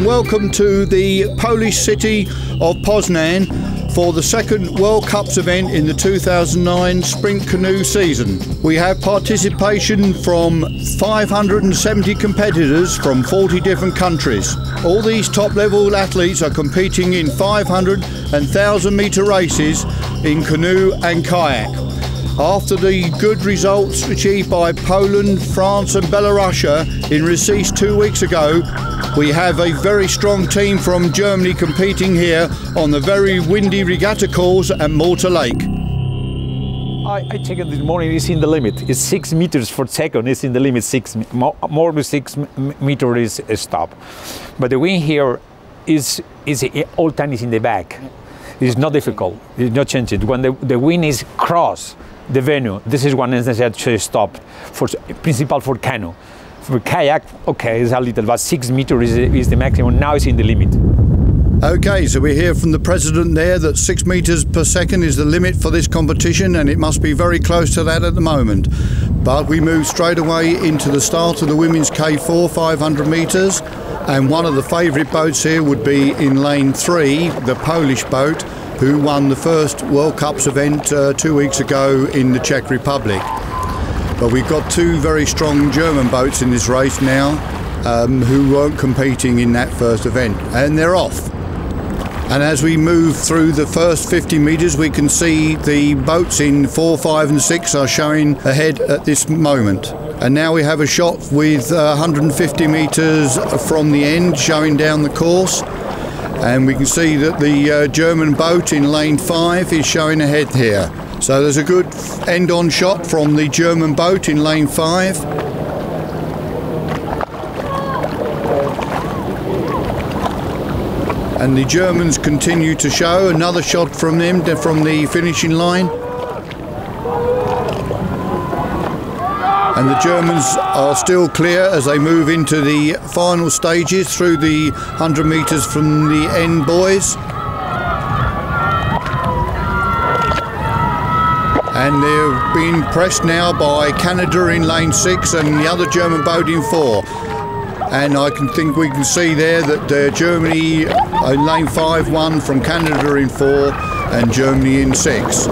welcome to the Polish city of Poznan for the second World Cups event in the 2009 Sprint Canoe season. We have participation from 570 competitors from 40 different countries. All these top-level athletes are competing in 500 and 1,000 metre races in canoe and kayak. After the good results achieved by Poland, France and Belarus in Recife 2 weeks ago, we have a very strong team from Germany competing here on the very windy regatta course at Malta Lake. I checked it this morning, it's in the limit. It's 6 meters per second, it's in the limit, more than 6 meters is stop. But the wind here is all time is in the back. It's not difficult, it's not changing. When the wind is cross the venue, this is one instance that should stop, principal for canoe. For kayak, okay, it's a little, but 6 meters is the maximum. Now it's in the limit. Okay, so we hear from the president there that 6 meters per second is the limit for this competition, and it must be very close to that at the moment. But we move straight away into the start of the women's K4, 500 meters, and one of the favourite boats here would be in lane 3, the Polish boat, who won the first World Cups event 2 weeks ago in the Czech Republic. But we've got two very strong German boats in this race now who weren't competing in that first event, and they're off. And as we move through the first 50 metres, we can see the boats in 4, 5 and 6 are showing ahead at this moment. And now we have a shot with 150 metres from the end showing down the course. And we can see that the German boat in lane 5 is showing ahead here. So there's a good end-on shot from the German boat in lane 5. And the Germans continue to show another shot from them from the finishing line. And the Germans are still clear as they move into the final stages through the 100 metres from the end, boys. And they're being pressed now by Canada in lane 6 and the other German boat in 4. And I think we can see there that Germany in lane 5 won from Canada in 4 and Germany in 6.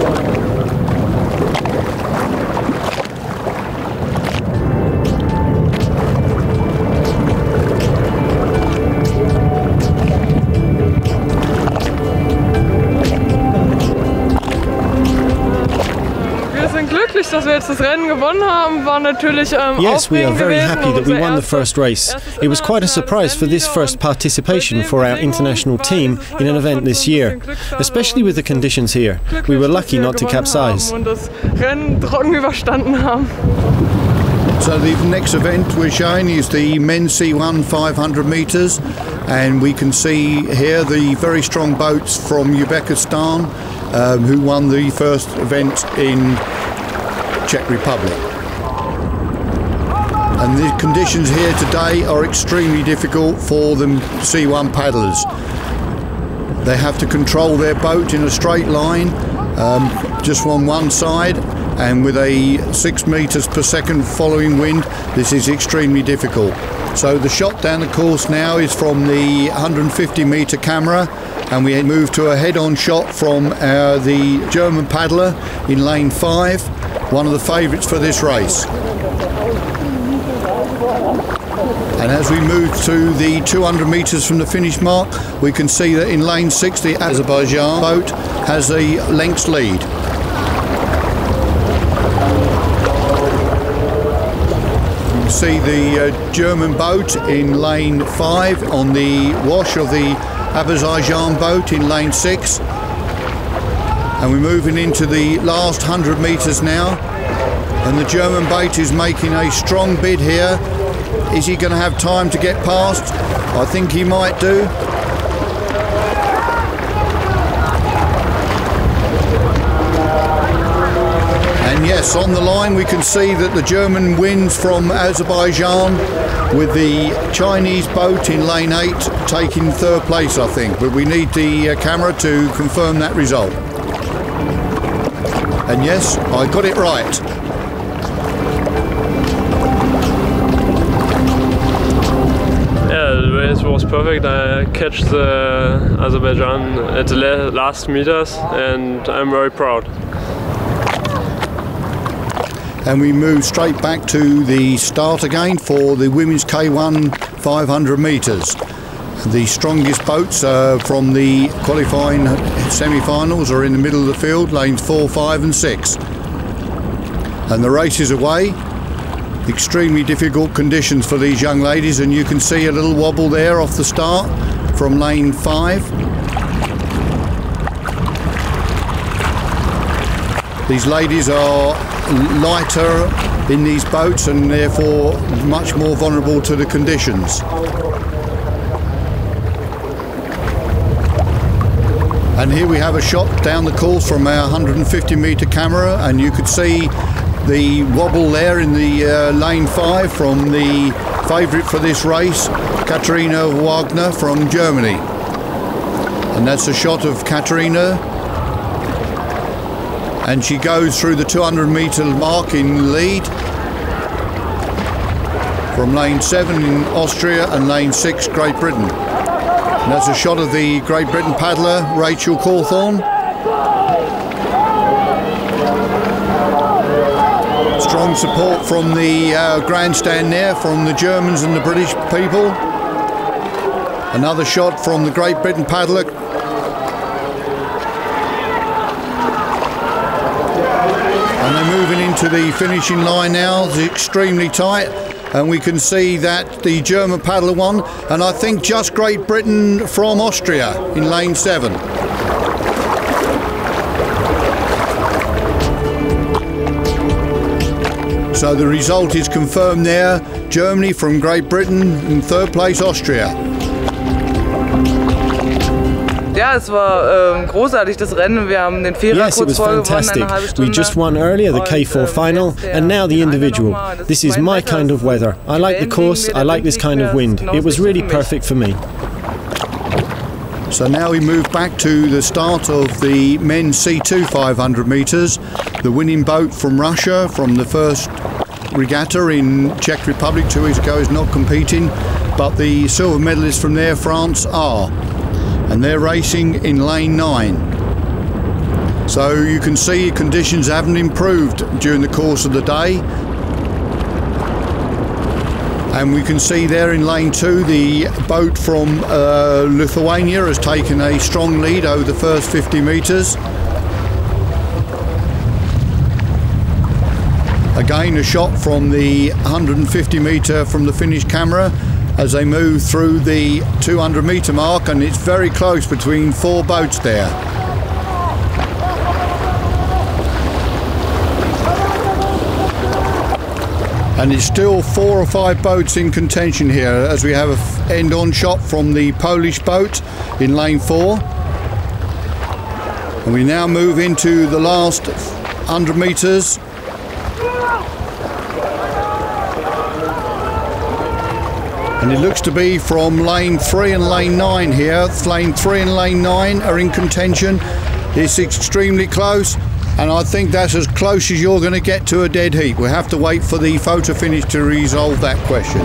Yes, we are very happy that we won the first race. It was quite a surprise for this first participation for our international team in an event this year, especially with the conditions here. We were lucky not to capsize. So the next event we're showing is the men's C1 500 metres, and we can see here the very strong boats from Uzbekistan who won the first event in Czech Republic. And the conditions here today are extremely difficult for the C1 paddlers. They have to control their boat in a straight line, just on one side, and with a 6 meters per second following wind, this is extremely difficult. So the shot down the course now is from the 150 meter camera, and we move to a head-on shot from the German paddler in lane 5, one of the favourites for this race. And as we move to the 200 metres from the finish mark, we can see that in lane 6 the Azerbaijan boat has a lengths lead. You can see the German boat in lane 5 on the wash of the Azerbaijan boat in lane 6. And we're moving into the last 100 metres now, and the German boat is making a strong bid here. Is he going to have time to get past? I think he might do. And yes, on the line we can see that the German wins from Azerbaijan, with the Chinese boat in lane 8 taking third place, I think. But we need the camera to confirm that result. And yes, I got it right. race was perfect. I catch the Azerbaijan at the last meters, and I'm very proud. And we move straight back to the start again for the women's K1 500 metres. The strongest boats from the qualifying semi-finals are in the middle of the field, lanes 4, 5 and 6. And the race is away. Extremely difficult conditions for these young ladies, and you can see a little wobble there off the start from lane 5. These ladies are lighter in these boats and therefore much more vulnerable to the conditions. And here we have a shot down the course from our 150 metre camera, and you could see the wobble there in the lane 5 from the favourite for this race, Katharina Wagner from Germany. And that's a shot of Katharina, and she goes through the 200 metre mark in lead from lane 7 in Austria and lane 6 Great Britain. And that's a shot of the Great Britain paddler Rachel Cawthorne. Strong support from the grandstand there from the Germans and the British people. Another shot from the Great Britain paddler. And they're moving into the finishing line now. It's extremely tight, and we can see that the German paddler won, and I think just Great Britain from Austria in lane 7. So the result is confirmed there. Germany from Great Britain, in 3rd place Austria. Ja, es war großartig, das Rennen. Wir haben den Vierer Yes, it was fantastic. We just won earlier the K4 final and now the individual. This is my kind of weather. I like the course, I like this kind of wind. It was really perfect for me. So now we move back to the start of the men's C2 500 metres. The winning boat from Russia from the first regatta in Czech Republic 2 weeks ago is not competing, but the silver medalists from there, France, are. And they're racing in lane 9. So you can see conditions haven't improved during the course of the day. And we can see there in lane 2 the boat from Lithuania has taken a strong lead over the first 50 metres. Again, a shot from the 150 metre from the Finnish camera as they move through the 200 metre mark, and it's very close between 4 boats there. And it's still 4 or 5 boats in contention here as we have an end-on shot from the Polish boat in lane 4. And we now move into the last 100 metres. And it looks to be from lane 3 and lane 9 here. Lane 3 and lane 9 are in contention. It's extremely close, and I think that's as close as you're going to get to a dead heat. We'll have to wait for the photo finish to resolve that question.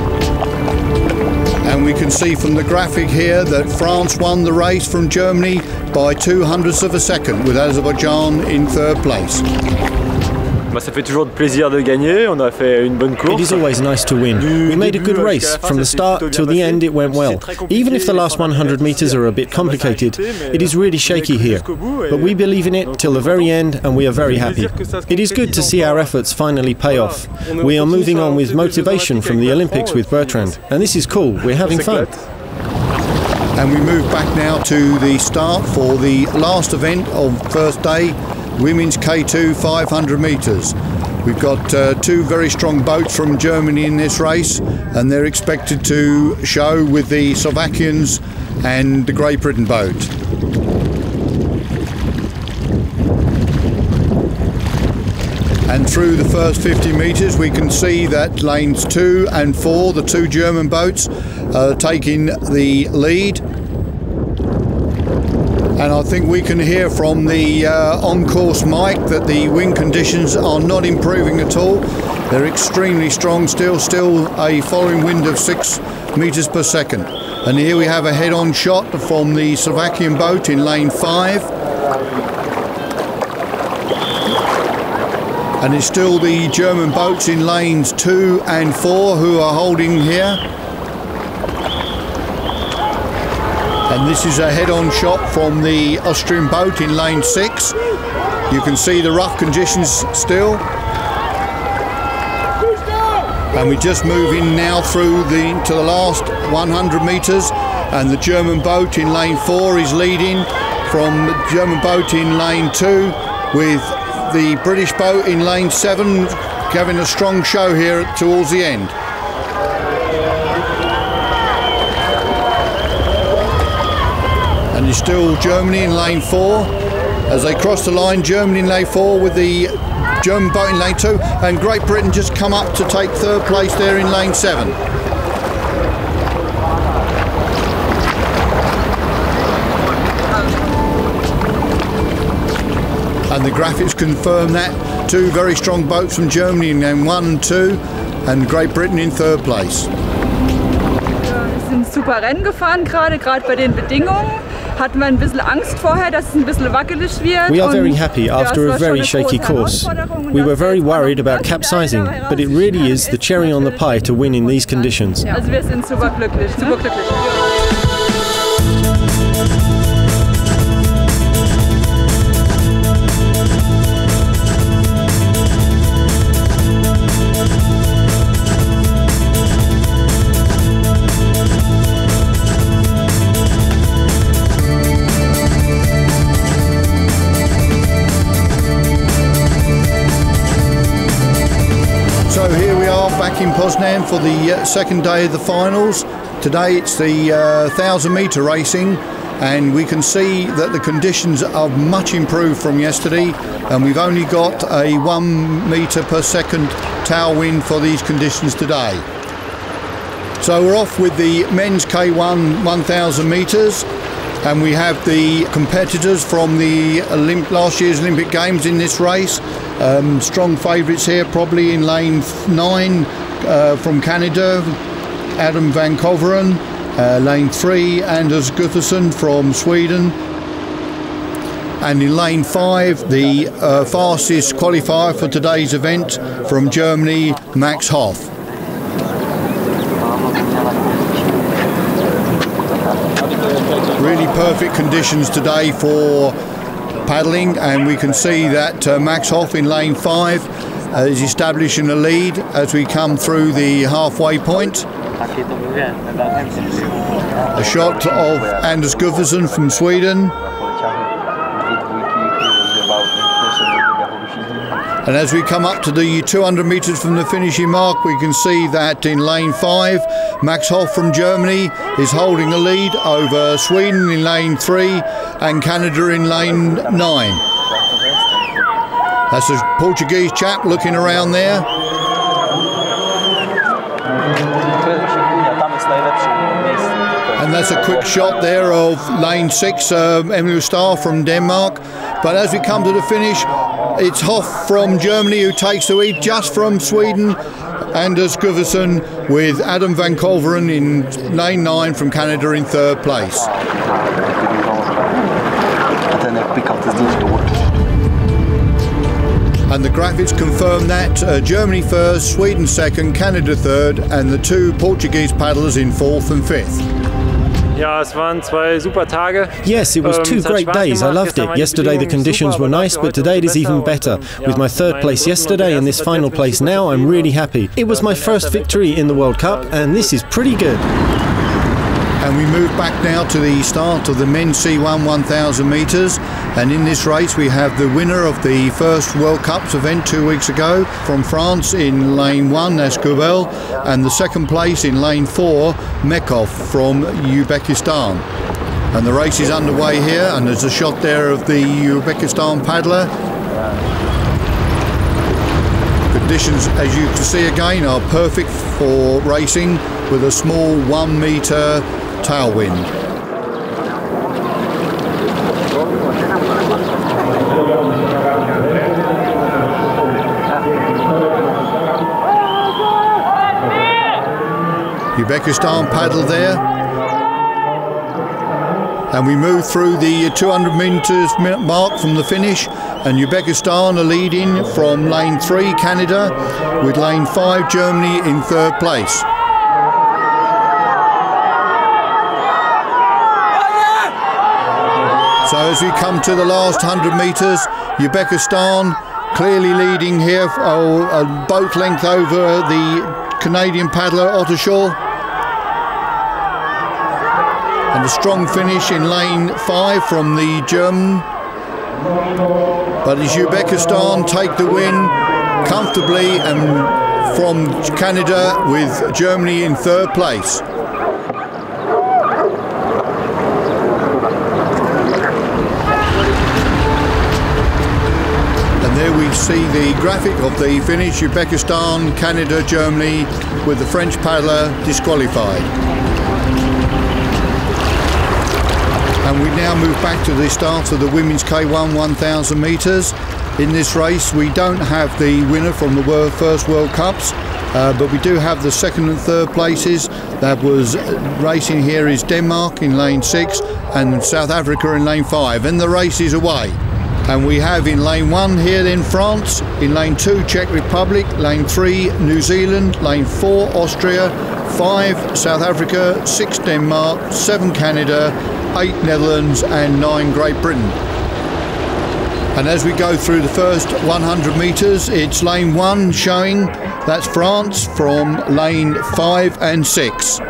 And we can see from the graphic here that France won the race from Germany by 0.02 of a second, with Azerbaijan in 3rd place. Ça fait toujours plaisir de gagner, on a fait une bonne course. It is always nice to win. We made a good race. From the start till the end it went well. Even if the last 100 metres are a bit complicated, it is really shaky here. But we believe in it till the very end and we are very happy. It is good to see our efforts finally pay off. We are moving on with motivation from the Olympics with Bertrand, and this is cool. We're having fun. And we move back now to the start for the last event of first day, women's K2 500 metres. We've got 2 very strong boats from Germany in this race, and they're expected to show with the Slovakians and the Great Britain boat. And through the first 50 metres we can see that lanes 2 and 4, the 2 German boats, are taking the lead. And I think we can hear from the on-course mic that the wind conditions are not improving at all. They're extremely strong still a following wind of 6 meters per second. And here we have a head-on shot from the Slovakian boat in lane 5. And it's still the German boats in lanes 2 and 4 who are holding here. And this is a head-on shot from the Austrian boat in lane 6. You can see the rough conditions still. And we just move in now through to the last 100 meters, and the German boat in lane 4 is leading from the German boat in lane 2, with the British boat in lane 7 having a strong show here towards the end. And it's still Germany in lane 4. As they cross the line, Germany in lane 4 with the German boat in lane 2, and Great Britain just come up to take 3rd place there in lane 7. And the graphics confirm that. 2 very strong boats from Germany in lane 1 and 2, and Great Britain in 3rd place. Wir sind super Rennen gefahren gerade bei den Bedingungen. Hatten wir ein bisschen Angst vorher, dass es ein bisschen wackelig wird. We are very happy after a very shaky course. We were very worried about capsizing, but it really is the cherry on the pie to win in these conditions. Also wir sind super glücklich, super glücklich. So here we are back in Poznan for the second day of the finals. Today it's the 1,000-meter racing, and we can see that the conditions are much improved from yesterday, and we've only got a 1 meter per second tailwind for these conditions today. So we're off with the men's K1 1,000 meters, and we have the competitors from the last year's Olympic Games in this race. Strong favourites here, probably in lane 9 from Canada, Adam van Koveren. Lane 3, Anders Gutherson from Sweden. And in lane 5, the fastest qualifier for today's event from Germany, Max Hoff. Really perfect conditions today for paddling, and we can see that Max Hoff in lane 5 is establishing a lead as we come through the halfway point. A shot of Anders Gutherson from Sweden. And as we come up to the 200 metres from the finishing mark, we can see that in lane 5, Max Hoff from Germany is holding the lead over Sweden in lane 3 and Canada in lane 9. That's a Portuguese chap looking around there. And that's a quick shot there of lane 6, Emil Starr from Denmark. But as we come to the finish, it's Hoff from Germany who takes the lead just from Sweden. Anders Gutherson with Adam van Koveren in lane 9 from Canada in 3rd place. And the graphics confirm that Germany 1st, Sweden 2nd, Canada 3rd, and the 2 Portuguese paddlers in 4th and 5th. Ja, es waren 2 super Tage. Yes, it was 2 great days. I loved it. Yesterday the conditions were nice, but today it is even better. With my 3rd place yesterday and this final place now, I'm really happy. It was my first victory in the World Cup, and this is pretty good. And we move back now to the start of the men's C1 1,000 metres, and in this race we have the winner of the first World Cups event 2 weeks ago from France in lane 1, that's Gubel, and the 2nd place in lane 4, Mekov from Uzbekistan. And the race is underway here, and there's a shot there of the Uzbekistan paddler. Conditions, as you can see again, are perfect for racing with a small 1 metre tailwind. Uzbekistan paddle there. And we move through the 200 metres mark from the finish, and Uzbekistan are leading from lane 3, Canada, with lane 5, Germany, in 3rd place. So as we come to the last 100 metres, Uzbekistan clearly leading here, a boat length over the Canadian paddler Ottershaw. And a strong finish in lane 5 from the German. But as Uzbekistan take the win comfortably and from Canada, with Germany in 3rd place. And there we see the graphic of the finish: Uzbekistan, Canada, Germany, with the French paddler disqualified. And we now move back to the start of the women's K1 1000 metres. In this race we don't have the winner from the first World Cups, but we do have the 2nd and 3rd places. That was racing here is Denmark in lane 6 and South Africa in lane 5, and the race is away. And we have in lane 1 here then France, in lane 2 Czech Republic, lane 3 New Zealand, lane 4 Austria, 5 South Africa, 6 Denmark, 7 Canada, 8 Netherlands and 9 Great Britain. And as we go through the first 100 metres, it's lane 1 showing, that's France, from lane 5 and 6.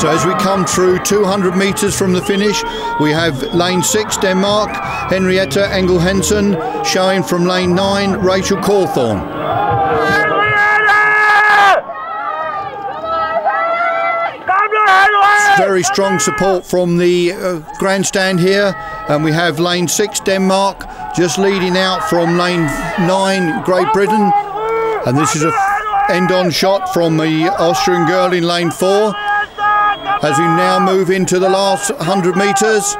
So as we come through 200 metres from the finish, we have lane 6 Denmark, Henrietta Engel Hansen, showing from lane 9 Rachel Cawthorne. Very strong support from the grandstand here, and we have lane 6 Denmark just leading out from lane 9 Great Britain, and this is a end-on shot from the Austrian girl in lane 4 as we now move into the last 100 metres.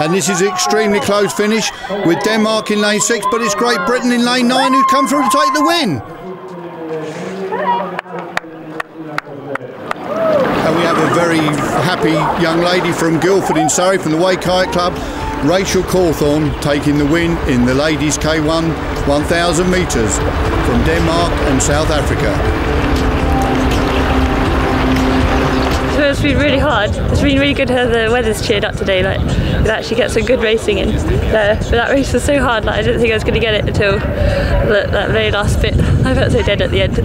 And this is an extremely close finish with Denmark in lane 6, but it's Great Britain in lane 9 who've come through to take the win. And we have a very happy young lady from Guildford in Surrey, from the Way Kayak Club, Rachel Cawthorne, taking the win in the ladies K1 1000 metres from Denmark and South Africa. So it's been really hard. It's been really good how the weather's cheered up today. Like, we actually get some good racing in. But that race was so hard. Like, I didn't think I was going to get it until that very last bit. I felt so dead at the end.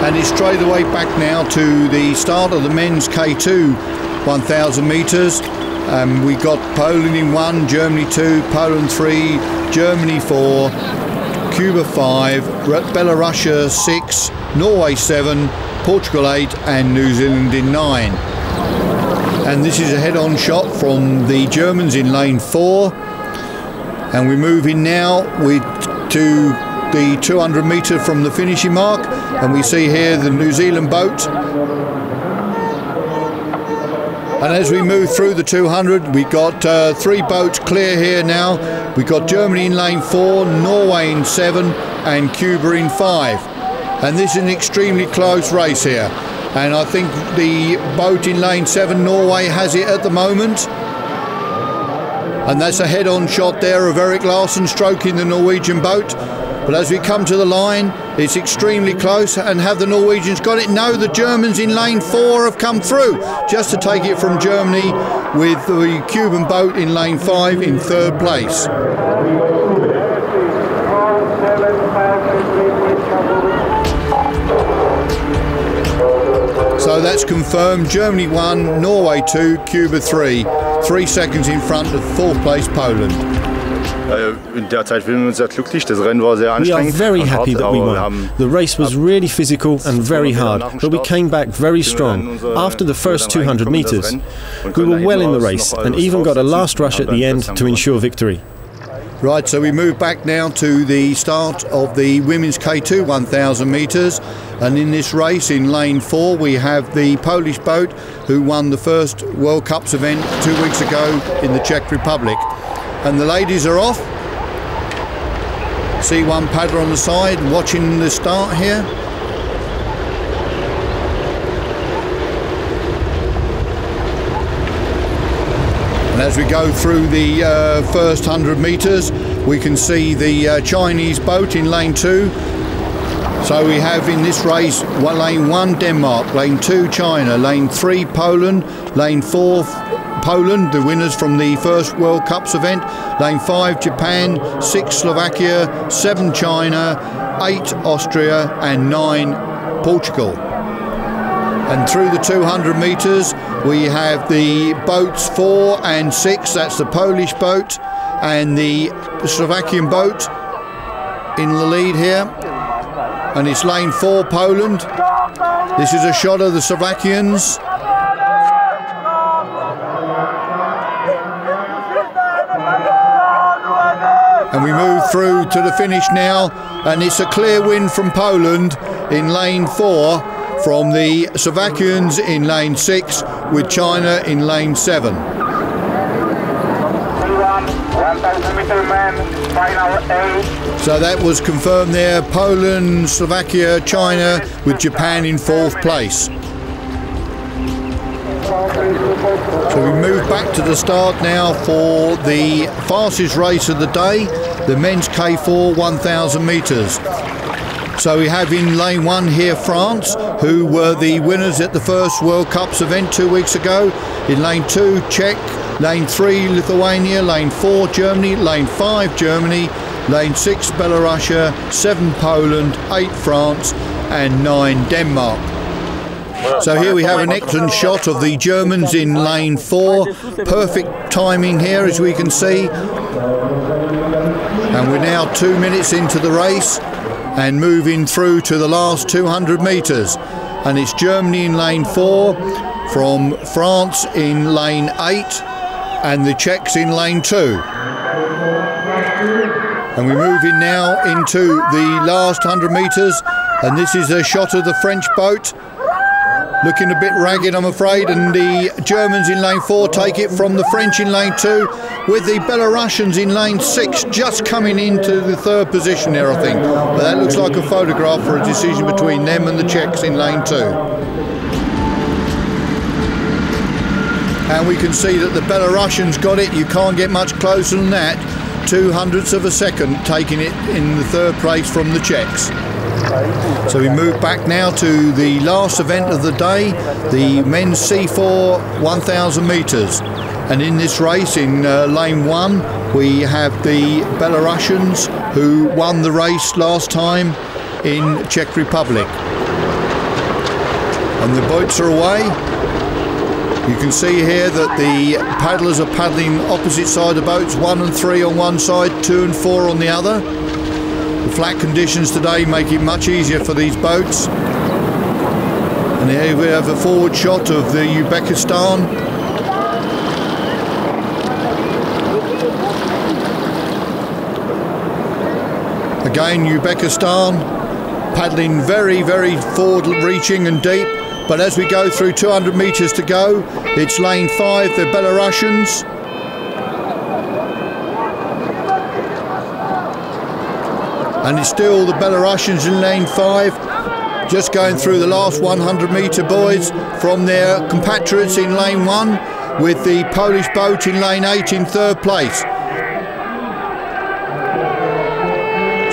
And it's straight away back now to the start of the men's K2 1000 metres. We got Poland in 1, Germany 2, Poland 3, Germany 4, Cuba 5, Belarus 6, Norway 7, Portugal 8 and New Zealand in 9. And this is a head-on shot from the Germans in lane 4. And we're moving now to the 200 metre from the finishing mark, and we see here the New Zealand boat. And as we move through the 200, we got 3 boats clear here now. We got Germany in lane 4, Norway in 7 and Cuba in 5. And this is an extremely close race here, and I think the boat in lane 7, Norway, has it at the moment. And that's a head-on shot there of Erik Larsen stroking the Norwegian boat. But as we come to the line, it's extremely close. And have the Norwegians got it? No, the Germans in lane 4 have come through just to take it from Germany, with the Cuban boat in lane 5 in 3rd place. So that's confirmed. Germany 1, Norway 2, Cuba 3. 3 seconds in front of 4th place Poland. We are very happy that we won. The race was really physical and very hard, but we came back very strong. After the first 200 metres, we were well in the race and even got a last rush at the end to ensure victory. Right, so we move back now to the start of the women's K2 1000 metres, and in this race in lane 4 we have the Polish boat who won the first World Cups event 2 weeks ago in the Czech Republic. And the ladies are off, See one paddler on the side watching the start here. And as we go through the first 100 metres, we can see the Chinese boat in lane 2. So we have in this race lane 1 Denmark, lane 2 China, lane 3 Poland, lane 4 Poland, the winners from the first World Cups event, lane 5 Japan, 6 Slovakia, 7 China, 8 Austria and 9 Portugal. And through the 200 metres we have the boats 4 and 6, that's the Polish boat and the Slovakian boat in the lead here. And it's lane 4 Poland. This is a shot of the Slovakians. And we move through to the finish now, and it's a clear win from Poland in lane 4 from the Slovakians in lane 6 with China in lane 7. 1,000 meter man, final 8. So that was confirmed there, Poland, Slovakia, China with Japan in 4th place. So we move back to the start now for the fastest race of the day, the men's K4 1,000 metres. So we have in lane 1 here France, who were the winners at the first World Cups event 2 weeks ago. In lane 2 Czech, lane 3 Lithuania, lane 4 Germany, lane 5 Germany, lane 6 Belarusia, 7 Poland, 8 France and 9 Denmark. So here we have an excellent shot of the Germans in lane 4. Perfect timing here, as we can see. And we're now 2 minutes into the race and moving through to the last 200 metres. And it's Germany in lane 4, from France in lane 8 and the Czechs in lane 2. And we're moving now into the last 100 metres, and this is a shot of the French boat. Looking a bit ragged, I'm afraid, and the Germans in lane 4 take it from the French in lane 2, with the Belarusians in lane 6 just coming into the 3rd position there, I think. But that looks like a photograph for a decision between them and the Czechs in lane 2. And we can see that the Belarusians got it. You can't get much closer than that. 0.02 of a second, taking it in the 3rd place from the Czechs. So we move back now to the last event of the day, the men's C4 1,000 metres. And in this race, in lane 1, we have the Belarusians who won the race last time in Czech Republic. And the boats are away. You can see here that the paddlers are paddling opposite side of the boats, 1 and 3 on one side, 2 and 4 on the other. The flat conditions today make it much easier for these boats. And here we have a forward shot of the Uzbekistan. Again, Uzbekistan paddling very, very forward reaching and deep. But as we go through 200 metres to go, it's lane 5, the Belarusians. And it's still the Belarusians in lane 5, just going through the last 100 metre, boys, from their compatriots in lane 1, with the Polish boat in lane 8 in 3rd place.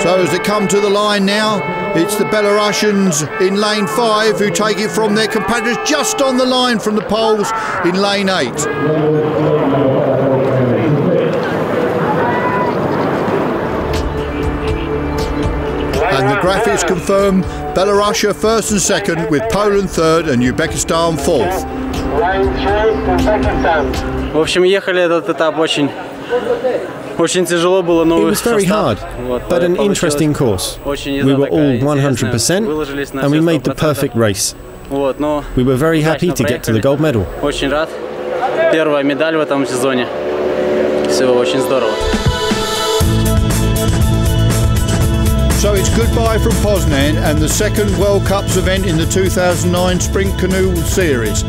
So as they come to the line now, it's the Belarusians in lane 5 who take it from their compatriots just on the line from the Poles in lane 8. And the graphics confirm Belarusia 1st and 2nd, with Poland 3rd and Uzbekistan 4th. В общем, ехали этот этап очень тяжело было. It was very hard, but an interesting course. We were all 100% and we made the perfect race. We were very happy to get to the gold medal. Очень рад. Первая медаль в этом сезоне. Все очень здорово. So it's goodbye from Poznan and the 2nd World Cups event in the 2009 Sprint Canoe Series.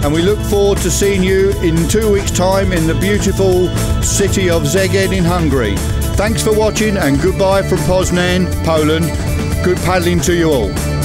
And we look forward to seeing you in 2 weeks' time in the beautiful city of Szeged in Hungary Thanks for watching and goodbye from Poznan, Poland. Good paddling to you all.